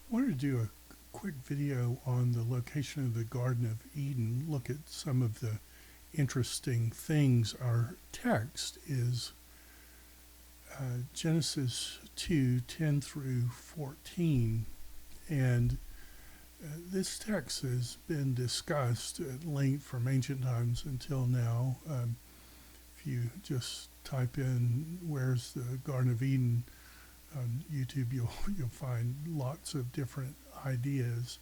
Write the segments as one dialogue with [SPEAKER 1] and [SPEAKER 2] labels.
[SPEAKER 1] wanted to do a quick video on the location of the Garden of Eden, look at some of the interesting things. Our text is Genesis 2:10 through 14, and this text has been discussed at length from ancient times until now. If you just type in "where's the Garden of Eden" on YouTube, you'll find lots of different ideas.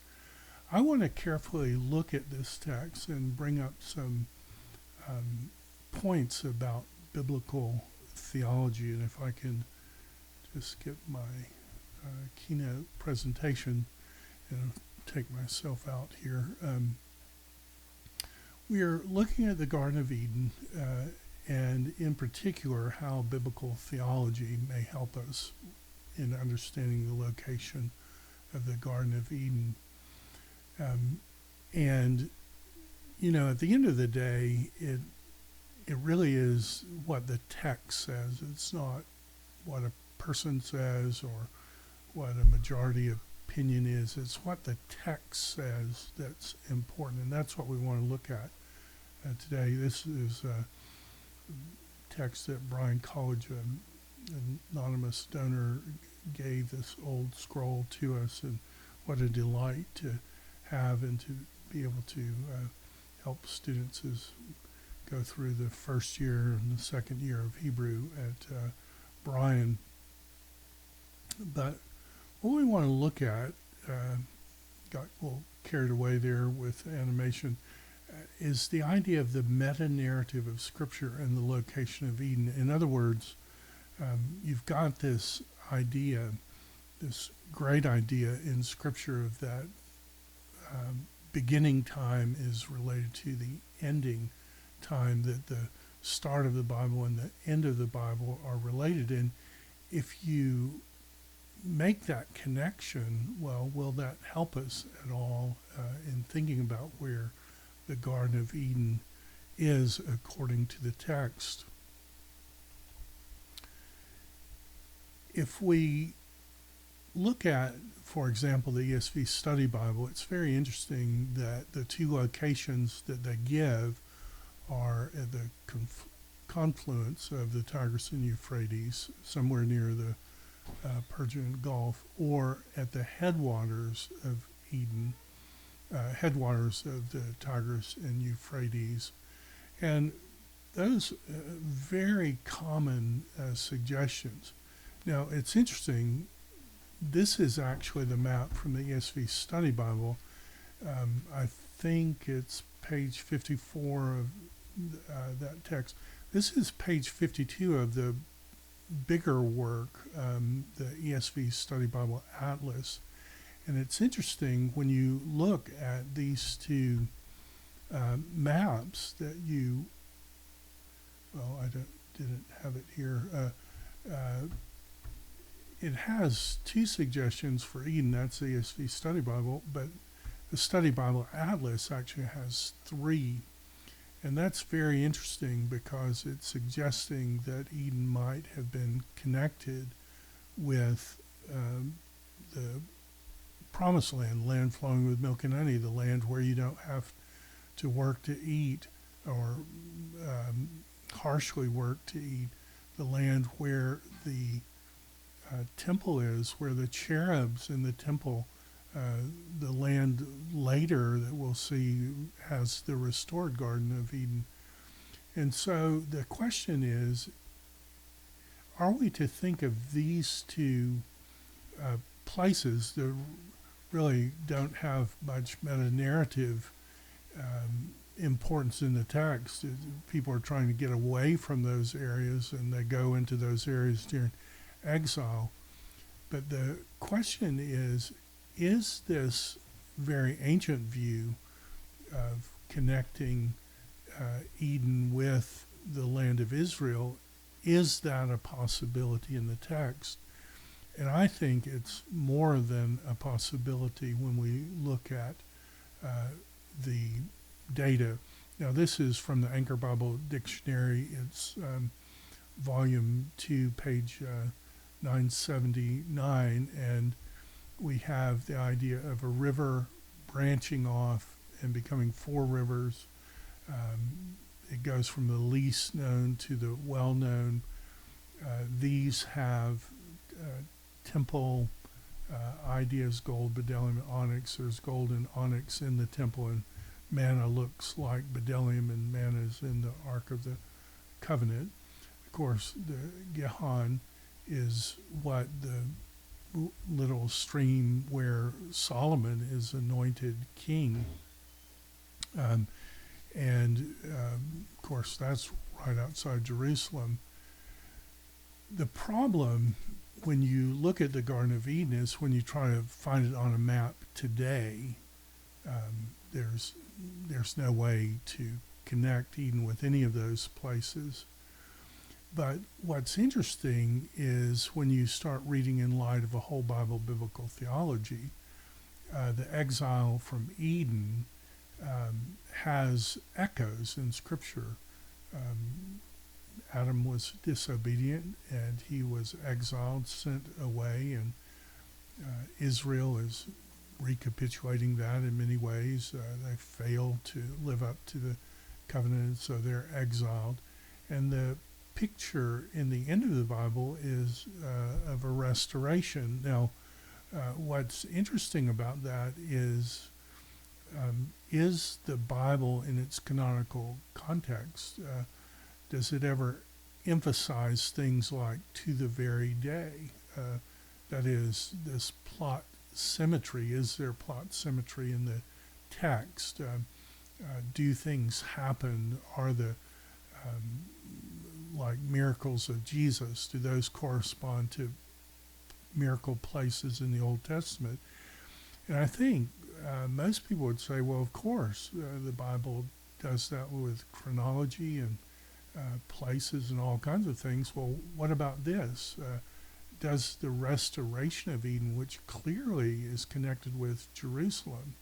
[SPEAKER 1] I want to carefully look at this text and bring up some points about biblical theology. And if I can just get my keynote presentation and take myself out here. We are looking at the Garden of Eden, and in particular how biblical theology may help us in understanding the location of the Garden of Eden. And you know, at the end of the day, it really is what the text says. It's not what a person says or what a majority opinion is. It's what the text says that's important, and that's what we want to look at today. This is a text that Brian College, an anonymous donor, gave this old scroll to us, and what a delight to have and to be able to help students as go through the first year and the second year of Hebrew at Brian. But what we want to look at, got a little carried away there with animation, is the idea of the meta-narrative of Scripture and the location of Eden. In other words, you've got this idea, this great idea in Scripture of that beginning time is related to the ending time, that the start of the Bible and the end of the Bible are related. And if you make that connection, well, will that help us at all in thinking about where the Garden of Eden is according to the text? If we look at, for example, the ESV Study Bible, it's very interesting that the two locations that they give are at the confluence of the Tigris and Euphrates, somewhere near the Persian Gulf, or at the headwaters of Eden, headwaters of the Tigris and Euphrates. And those very common suggestions. Now, it's interesting, this is actually the map from the ESV Study Bible. I think it's page 54 of that text. This is page 52 of the bigger work, the ESV Study Bible Atlas. And it's interesting when you look at these two maps that you, well, I didn't have it here. It has two suggestions for Eden. That's the ESV Study Bible, but the Study Bible Atlas actually has three. And that's very interesting because it's suggesting that Eden might have been connected with the promised land, land flowing with milk and honey, the land where you don't have to work to eat or harshly work to eat, the land where the temple is, where the cherubs in the temple, the land later that we'll see has the restored Garden of Eden. And so the question is, are we to think of these two places that really don't have much meta-narrative importance in the text? People are trying to get away from those areas, and they go into those areas during exile. But the question is this very ancient view of connecting Eden with the land of Israel, is that a possibility in the text? And I think it's more than a possibility when we look at the data. Now, this is from the Anchor Bible Dictionary. It's volume 2, page 979, and we have the idea of a river branching off and becoming four rivers. It goes from the least known to the well known. These have temple ideas: gold, bdellium, onyx. There's gold and onyx in the temple, and manna looks like bdellium, and manna is in the Ark of the Covenant. Of course, the Gihon is what the little stream where Solomon is anointed king. Of course, that's right outside Jerusalem. The problem when you look at the Garden of Eden is when you try to find it on a map today, there's no way to connect Eden with any of those places. But what's interesting is when you start reading in light of a whole Bible biblical theology, the exile from Eden has echoes in Scripture. Adam was disobedient and he was exiled, sent away, and Israel is recapitulating that in many ways. They failed to live up to the covenant, so they're exiled. And the picture in the end of the Bible is of a restoration. Now, what's interesting about that is the Bible in its canonical context, does it ever emphasize things like to the very day? That is, this plot symmetry. Is there plot symmetry in the text? Do things happen? Are the like miracles of Jesus, do those correspond to miracle places in the Old Testament? And I think most people would say, well, of course, the Bible does that with chronology and places and all kinds of things. Well, what about this? Does the restoration of Eden, which clearly is connected with Jerusalem,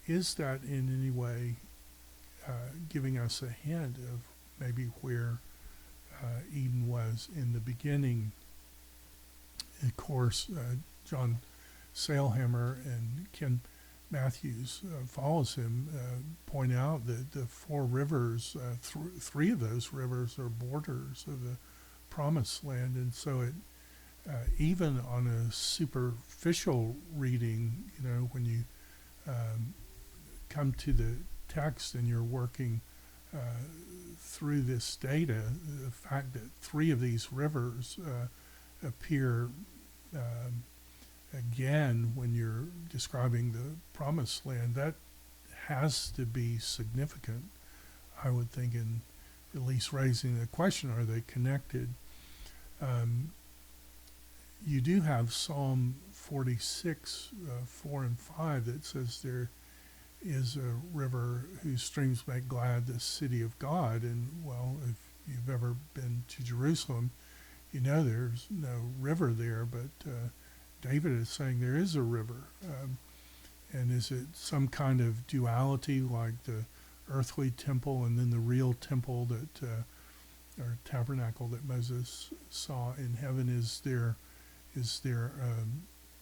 [SPEAKER 1] is that in any way giving us a hint of maybe where Eden was in the beginning? Of course, John Sailhammer and Ken Matthews follows him, point out that the four rivers, three of those rivers are borders of the promised land. And so it, even on a superficial reading, when you come to the text and you're working through this data, the fact that three of these rivers appear again when you're describing the promised land, that has to be significant, I would think, in at least raising the question, are they connected? You do have Psalm 46, 4 and 5 that says there is a river whose streams make glad the city of God. And, well, if you've ever been to Jerusalem, you know there's no river there, but David is saying there is a river. And is it some kind of duality like the earthly temple and then the real temple that, or tabernacle that Moses saw in heaven? Is there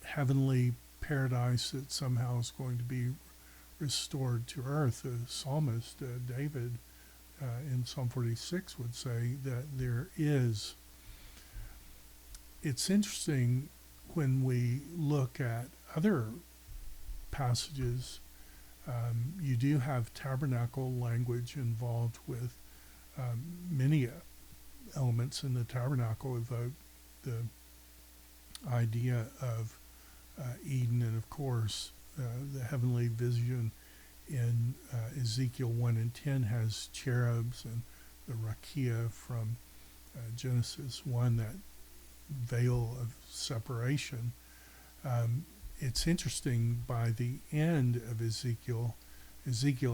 [SPEAKER 1] heavenly paradise that somehow is going to be restored to earth? The psalmist David in Psalm 46 would say that there is. It's interesting when we look at other passages, you do have tabernacle language involved with many elements in the tabernacle evoke the idea of Eden, and of course the heavenly vision in Ezekiel 1 and 10 has cherubs, and the rakia from Genesis 1, that veil of separation. It's interesting, by the end of Ezekiel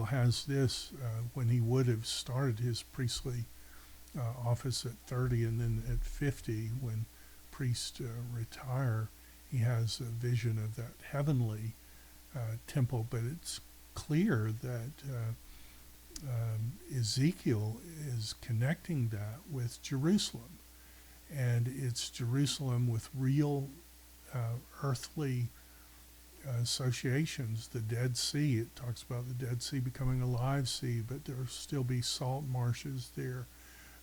[SPEAKER 1] has this, when he would have started his priestly office at 30 and then at 50, when priests retire, he has a vision of that heavenly temple. But it's clear that Ezekiel is connecting that with Jerusalem. And it's Jerusalem with real earthly associations. The Dead Sea, it talks about the Dead Sea becoming a live sea, but there will still be salt marshes there.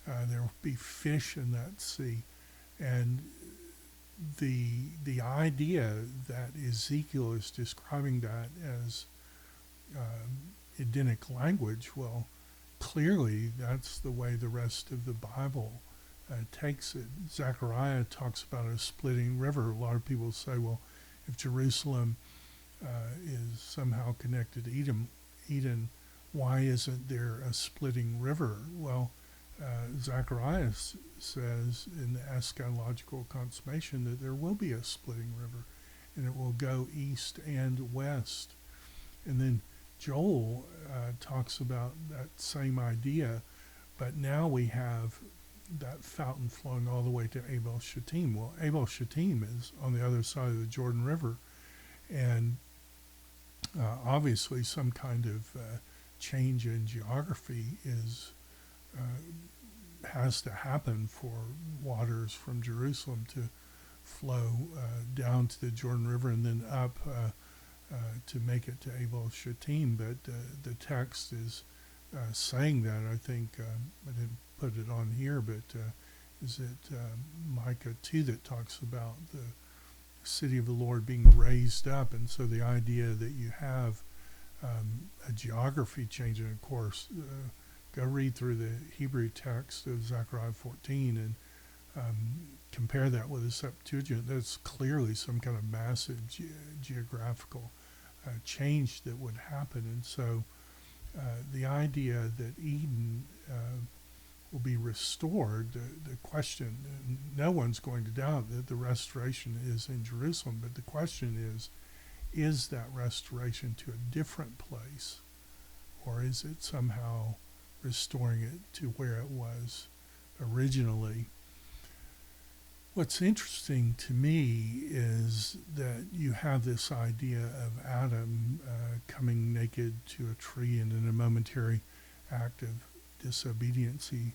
[SPEAKER 1] There will be fish in that sea. And the idea that Ezekiel is describing that as Edenic language, well, clearly that's the way the rest of the Bible takes it. Zechariah talks about a splitting river. A lot of people say, well, if Jerusalem is somehow connected to Eden, why isn't there a splitting river? Well, Zechariah says in the eschatological consummation that there will be a splitting river, and it will go east and west. And then Joel talks about that same idea, but now we have that fountain flowing all the way to Abel Shittim. Well, Abel Shittim is on the other side of the Jordan River, and obviously some kind of change in geography has to happen for waters from Jerusalem to flow down to the Jordan River and then up to make it to Abel Shittim. But the text is saying that. I think I didn't put it on here, but is it Micah 2 that talks about the city of the Lord being raised up? And so the idea that you have a geography change, and of course, go read through the Hebrew text of Zechariah 14 and compare that with the Septuagint. That's clearly some kind of massive geographical change that would happen. And so the idea that Eden will be restored, the question, no one's going to doubt that the restoration is in Jerusalem, but the question is that restoration to a different place, or is it somehow restoring it to where it was originally? What's interesting to me is that you have this idea of Adam coming naked to a tree and in a momentary act of disobedience, he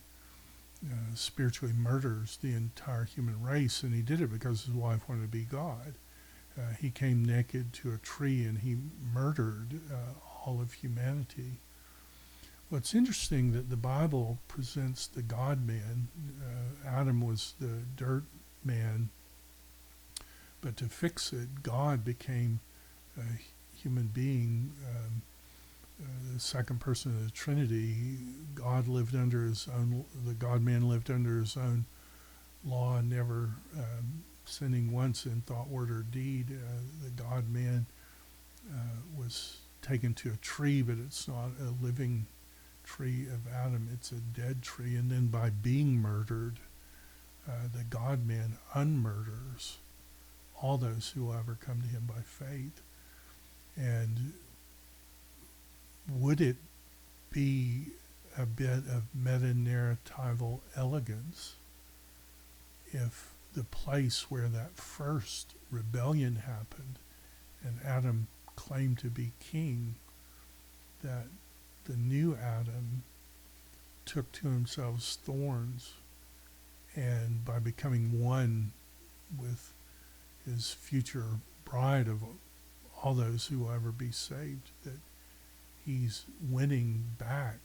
[SPEAKER 1] spiritually murders the entire human race, and he did it because his wife wanted to be God. He came naked to a tree and he murdered all of humanity. What's interesting that the Bible presents the God-man. Adam was the dirt man, but to fix it, God became a human being, the second person of the Trinity. God lived under his own, the God-man lived under his own law, never sinning once in thought, word, or deed. The God-man was taken to a tree, but it's not a living tree of Adam, it's a dead tree. And then by being murdered, the God-man unmurders all those who will ever come to him by faith. And would it be a bit of meta-narratival elegance if the place where that first rebellion happened and Adam claimed to be king, that the new Adam took to himself thorns, and by becoming one with his future bride of all those who will ever be saved, that he's winning back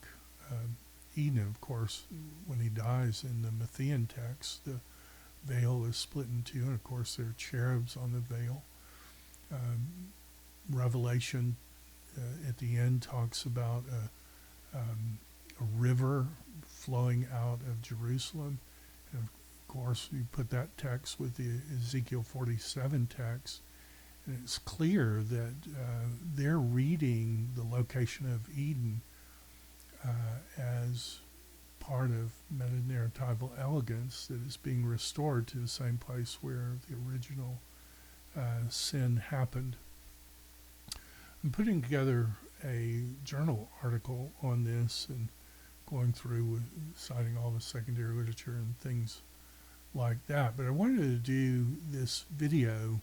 [SPEAKER 1] Eden. Of course, when he dies in the Matthean text, the veil is split in two, and of course there are cherubs on the veil. Revelation at the end talks about a river flowing out of Jerusalem. And of course, you put that text with the Ezekiel 47 text, and it's clear that they're reading the location of Eden as part of meta-narratival elegance that is being restored to the same place where the original sin happened. I'm putting together a journal article on this and going through citing all the secondary literature and things like that. But I wanted to do this video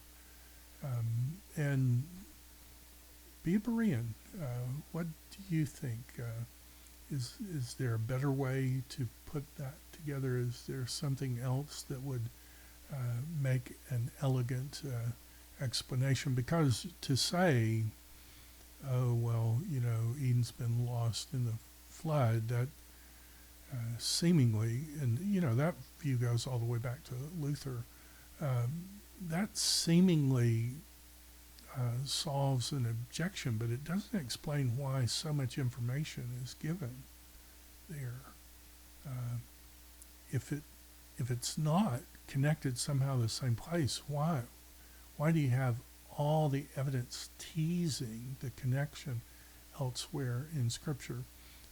[SPEAKER 1] and be a Berean. What do you think? Is there a better way to put that together? Is there something else that would make an elegant explanation, because to say, oh, well, Eden's been lost in the flood, that seemingly, and that view goes all the way back to Luther, that seemingly solves an objection, but it doesn't explain why so much information is given there. Uh, if it's not connected somehow to the same place, why do you have all the evidence teasing the connection elsewhere in Scripture?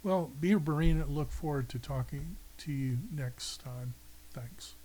[SPEAKER 1] Well, be a Berean. Look forward to talking to you next time. Thanks.